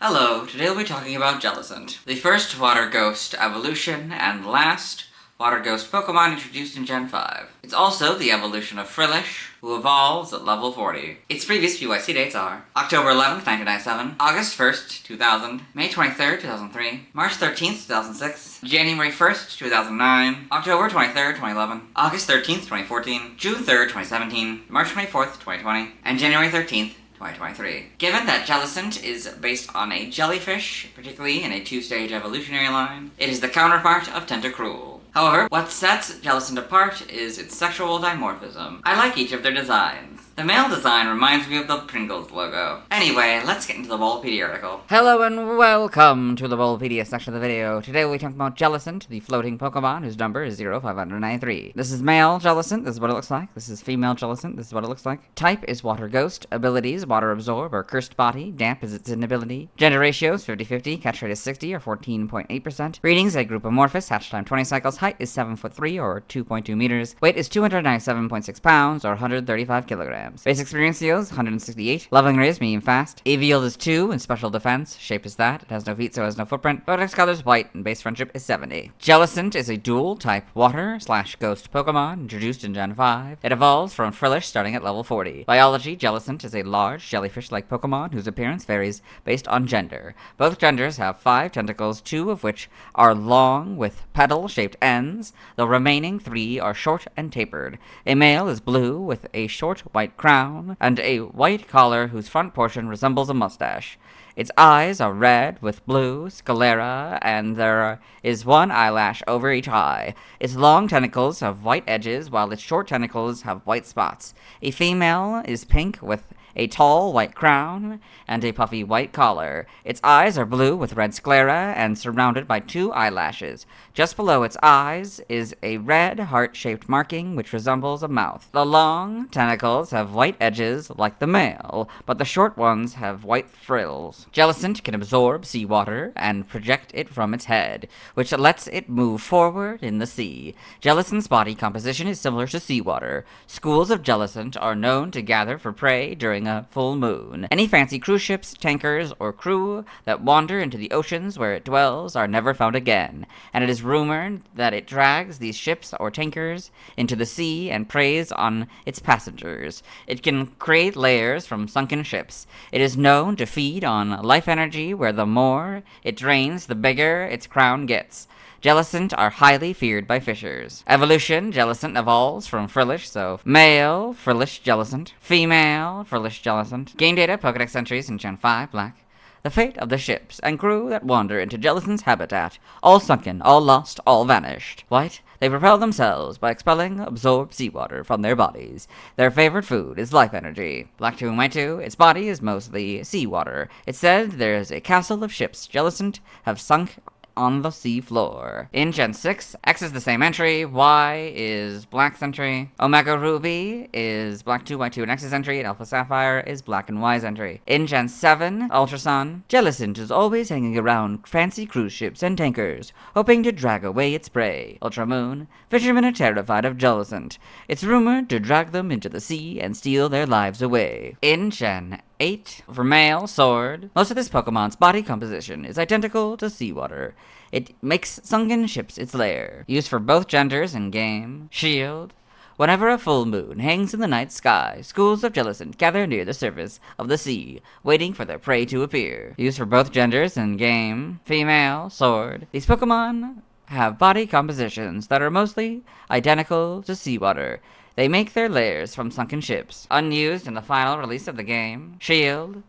Hello, today we'll be talking about Jellicent, the first water ghost evolution and last water ghost Pokemon introduced in Gen 5. It's also the evolution of Frillish, who evolves at level 40. Its previous PYC dates are October 11th, 1997, August 1st, 2000, May 23rd, 2003, March 13th, 2006, January 1st, 2009, October 23rd, 2011, August 13th, 2014, June 3rd, 2017, March 24th, 2020, and January 13th, 2023. Given that Jellicent is based on a jellyfish, particularly in a two-stage evolutionary line, it is the counterpart of Tentacruel. However, what sets Jellicent apart is its sexual dimorphism. I like each of their designs. The male design reminds me of the Pringles logo. Anyway, let's get into the Bulbapedia article. Hello and welcome to the Bulbapedia section of the video. Today we'll be talking about Jellicent, the floating Pokemon whose number is 0593. This is male Jellicent, this is what it looks like. This is female Jellicent, this is what it looks like. Type is Water Ghost. Abilities, Water Absorb or Cursed Body. Damp is its inability. Gender ratios, 50-50. Catch rate is 60 or 14.8%. Readings, a group amorphous. Hatch time 20 cycles. Height is 7'3" or 2.2 meters. Weight is 297.6 pounds or 135 kilograms. Base experience yields 168. Leveling rate is medium fast. EV yield is 2 and special defense. Shape is that. It has no feet, so it has no footprint. Pokedex color is white and base friendship is 70. Jellicent is a dual type water/ghost Pokemon introduced in Gen 5. It evolves from Frillish starting at level 40. Biology, Jellicent is a large jellyfish-like Pokemon whose appearance varies based on gender. Both genders have 5 tentacles, 2 of which are long with petal-shaped ends. The remaining 3 are short and tapered. A male is blue with a short white crown and a white collar whose front portion resembles a mustache. Its eyes are red with blue sclera, and there is one eyelash over each eye. Its long tentacles have white edges, while its short tentacles have white spots. A female is pink with a tall white crown and a puffy white collar. Its eyes are blue with red sclera and surrounded by 2 eyelashes. Just below its eyes is a red heart-shaped marking which resembles a mouth. The long tentacles have white edges like the male, but the short ones have white frills. Jellicent can absorb seawater and project it from its head, which lets it move forward in the sea. Jellicent's body composition is similar to seawater. Schools of Jellicent are known to gather for prey during a full moon. Any fancy cruise ships, tankers, or crew that wander into the oceans where it dwells are never found again, and it is rumored that it drags these ships or tankers into the sea and preys on its passengers. It can create layers from sunken ships. It is known to feed on life energy, where the more it drains, the bigger its crown gets. Jellicent are highly feared by fishers. Evolution, Jellicent evolves from Frillish, so male, Frillish Jellicent, female, Frillish Jellicent. Game data, Pokedex entries in Gen 5, black. The fate of the ships and crew that wander into Jellicent's habitat, all sunken, all lost, all vanished. White, they propel themselves by expelling absorbed seawater from their bodies. Their favorite food is life energy. Black 2 and White 2, its body is mostly seawater. It's said there's a castle of ships Jellicent have sunk on the sea floor. In Gen 6, X is the same entry, Y is Black's entry, Omega Ruby is Black 2, White 2, and X's entry, and Alpha Sapphire is Black and Y's entry. In Gen 7, Ultra Sun, Jellicent is always hanging around fancy cruise ships and tankers, hoping to drag away its prey. Ultra Moon, fishermen are terrified of Jellicent. It's rumored to drag them into the sea and steal their lives away. In Gen 8, for male, Sword, most of this Pokemon's body composition is identical to seawater. It makes sunken ships its lair, used for both genders in game. Shield, whenever a full moon hangs in the night sky, schools of Jellicent gather near the surface of the sea, waiting for their prey to appear. Used for both genders in game. Female, Sword. These Pokemon have body compositions that are mostly identical to seawater. They make their lairs from sunken ships. Unused in the final release of the game. Shield.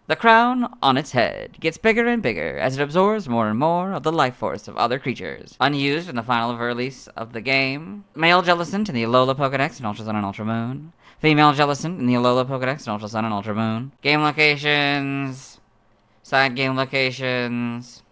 The crown on its head gets bigger and bigger as it absorbs more and more of the life force of other creatures. Unused in the final release of the game. Male Jellicent in the Alola Pokedex and Ultra Sun and Ultra Moon. Female Jellicent in the Alola Pokedex and Ultra Sun and Ultra Moon. Game locations. Side game locations.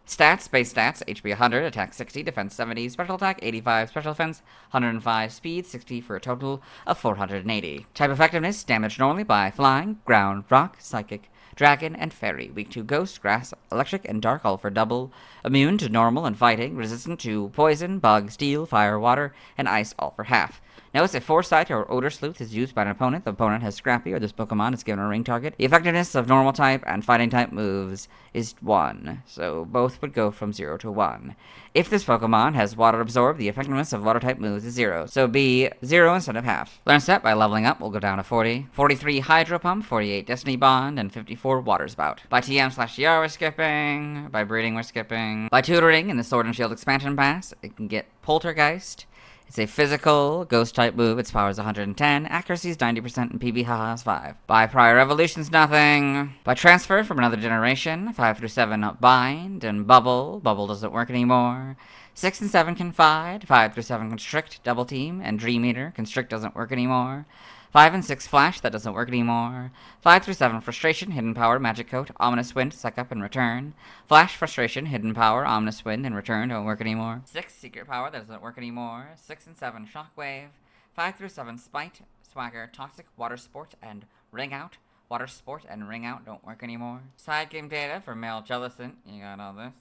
Stats, base stats, HP 100, attack 60, defense 70, special attack 85, special defense 105, speed 60 for a total of 480. Type effectiveness, damage normally by flying, ground, rock, psychic, dragon, and fairy. Weak to ghost, grass, electric, and dark, all for double. Immune to normal and fighting, resistant to poison, bug, steel, fire, water, and ice, all for half. Notice if Foresight or Odor Sleuth is used by an opponent, the opponent has Scrappy or this Pokemon is given a ring target. The effectiveness of normal type and fighting type moves is 1, so both would go from 0 to 1. If this Pokemon has Water Absorb, the effectiveness of water type moves is 0, so be 0 instead of half. Learn Step by leveling up will go down to 40. 43 Hydro Pump, 48 Destiny Bond, and 54 Water Spout. By TM/GR we're skipping, by breeding we're skipping. By tutoring in the Sword and Shield expansion pass, it can get Poltergeist. It's a physical, ghost-type move. Its power is 110, accuracy is 90%, and PB haha is 5. By prior evolutions, nothing. By transfer from another generation, 5 through 7 bind, and bubble. Bubble doesn't work anymore. 6 and 7 confide, 5 through 7 constrict, double team, and Dream Eater. Constrict doesn't work anymore. 5 and 6 flash, that doesn't work anymore. 5 through 7 frustration, hidden power, magic coat, ominous wind, suck up and return. Flash, frustration, hidden power, ominous wind, and return don't work anymore. 6 secret power, that doesn't work anymore. 6 and 7 shockwave. 5 through 7 spite, swagger, toxic, water sport, and ring out. Water sport and ring out don't work anymore. Side game data for male Jellicent, you got all this.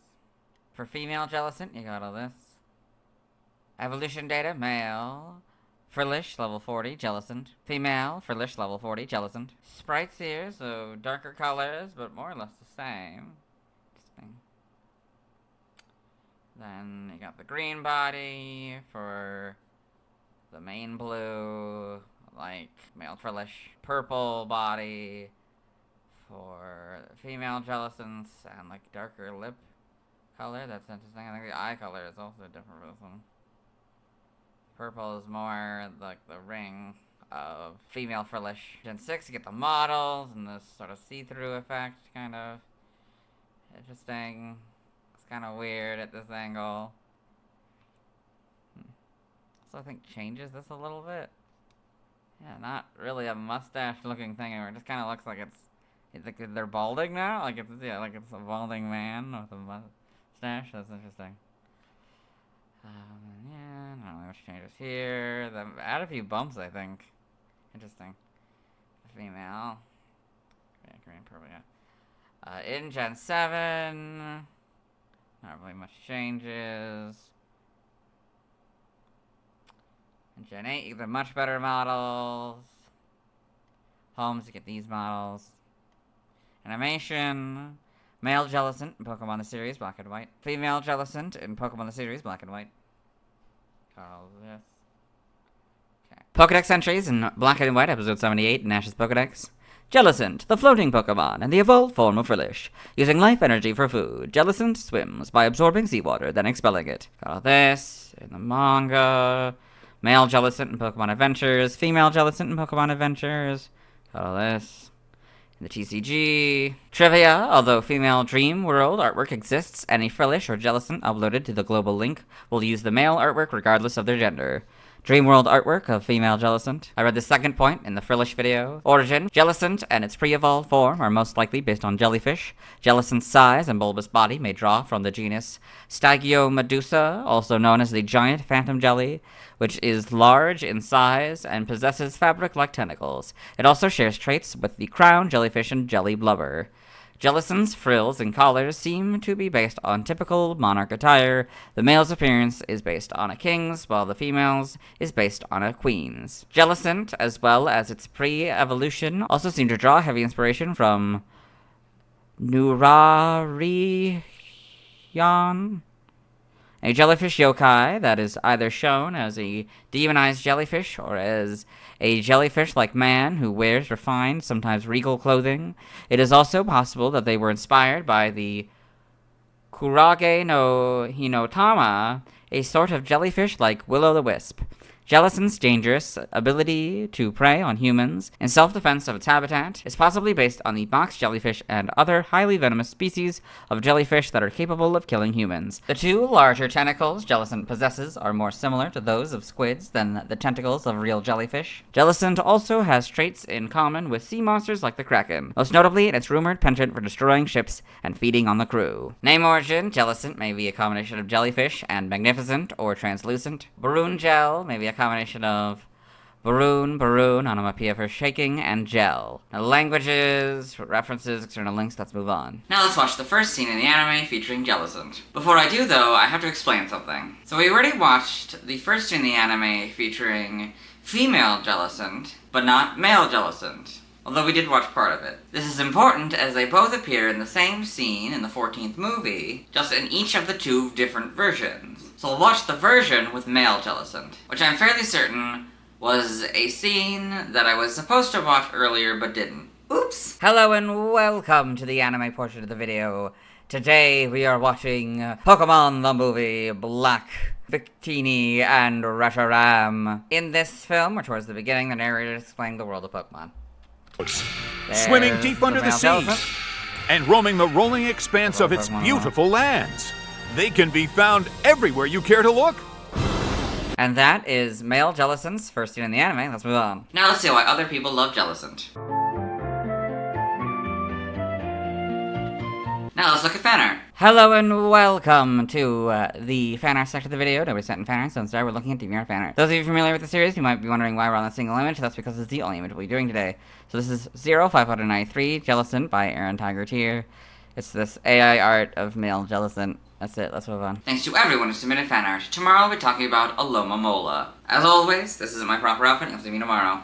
For female Jellicent, you got all this. Evolution data, male. Frillish, level 40, Jellicent. Female, Frillish, level 40, Jellicent. Sprites here, so darker colors, but more or less the same. Interesting. Then you got the green body for the main blue, like male Frillish. Purple body for female Jellicents, and like darker lip color. That's interesting. I think the eye color is also different for this one. Purple is more like the ring of female Frillish. Gen 6, you get the models and this sort of see-through effect, kind of interesting. It's kind of weird at this angle. So I think changes this a little bit. Yeah, not really a mustache-looking thing anymore. It just kind of looks like it's like they're balding now. Like it's like it's a balding man with a mustache. That's interesting. Yeah, not really much changes here. They add a few bumps, I think. Interesting. Female. Yeah, green, purple, yeah. In Gen 7, not really much changes. In Gen 8, you get the much better models. Homes, you get these models. Animation. Male Jellicent in Pokemon the series, black and white. Female Jellicent in Pokemon the series, black and white. Call this. Okay. Pokedex entries in black and white, episode 78 in Ash's Pokedex. Jellicent, the floating Pokemon, and the evolved form of Frillish. Using life energy for food, Jellicent swims by absorbing seawater, then expelling it. Call this in the manga. Male Jellicent in Pokemon Adventures. Female Jellicent in Pokemon Adventures. Call this. The TCG. Trivia, although female Dream World artwork exists, any Frillish or Jellicent uploaded to the global link will use the male artwork regardless of their gender. Dream World artwork of female Jellicent. I read the second point in the Frillish video. Origin, Jellicent and its pre-evolved form are most likely based on jellyfish. Jellicent's size and bulbous body may draw from the genus Stagiomedusa, also known as the giant phantom jelly, which is large in size and possesses fabric-like tentacles. It also shares traits with the crown jellyfish and jelly blubber. Jellicent's frills and collars seem to be based on typical monarch attire. The male's appearance is based on a king's, while the female's is based on a queen's. Jellicent, as well as its pre-evolution, also seem to draw heavy inspiration from Nurarion, a jellyfish yokai that is either shown as a demonized jellyfish or as a jellyfish-like man who wears refined, sometimes regal clothing. It is also possible that they were inspired by the Kurage no Hinotama, a sort of jellyfish like Will-o'-the-Wisp. Jellicent's dangerous ability to prey on humans in self-defense of its habitat is possibly based on the box jellyfish and other highly venomous species of jellyfish that are capable of killing humans. The two larger tentacles Jellicent possesses are more similar to those of squids than the tentacles of real jellyfish. Jellicent also has traits in common with sea monsters like the Kraken, most notably in its rumored penchant for destroying ships and feeding on the crew. Name origin, Jellicent may be a combination of jellyfish and magnificent or translucent. Baroon gel may be a combination of Baroon, onomatopoeia for shaking, and gel. Now, languages, references, external links, let's move on. Now let's watch the first scene in the anime featuring Jellicent. Before I do though, I have to explain something. So we already watched the first scene in the anime featuring female Jellicent, but not male Jellicent. Although we did watch part of it. This is important as they both appear in the same scene in the 14th movie, just in each of the two different versions. So we'll watch the version with male Jellicent, which I'm fairly certain was a scene that I was supposed to watch earlier but didn't. Oops! Hello and welcome to the anime portion of the video. Today we are watching Pokémon the movie Black, Victini, and Reshiram. In this film, or towards the beginning, the narrator is explaining the world of Pokémon. Swimming deep under the seas and roaming the rolling expanse of its beautiful lands. They can be found everywhere you care to look. And that is male Jellicent's first scene in the anime. Let's move on. Now let's see why other people love Jellicent. Now let's look at fan art. Hello and welcome to the fan art section of the video. Nobody sent in fan art, so instead we're looking at DeviantArt fan art. Those of you familiar with the series, you might be wondering why we're on a single image. That's because it's the only image we'll be doing today. So this is 0593 Jellicent by Aaron Tiger Tier. It's this AI art of male Jellicent. That's it, let's move on. Thanks to everyone who submitted fan art. Tomorrow we'll be talking about Aloma Mola. As always, this isn't my proper outfit, you'll see me tomorrow.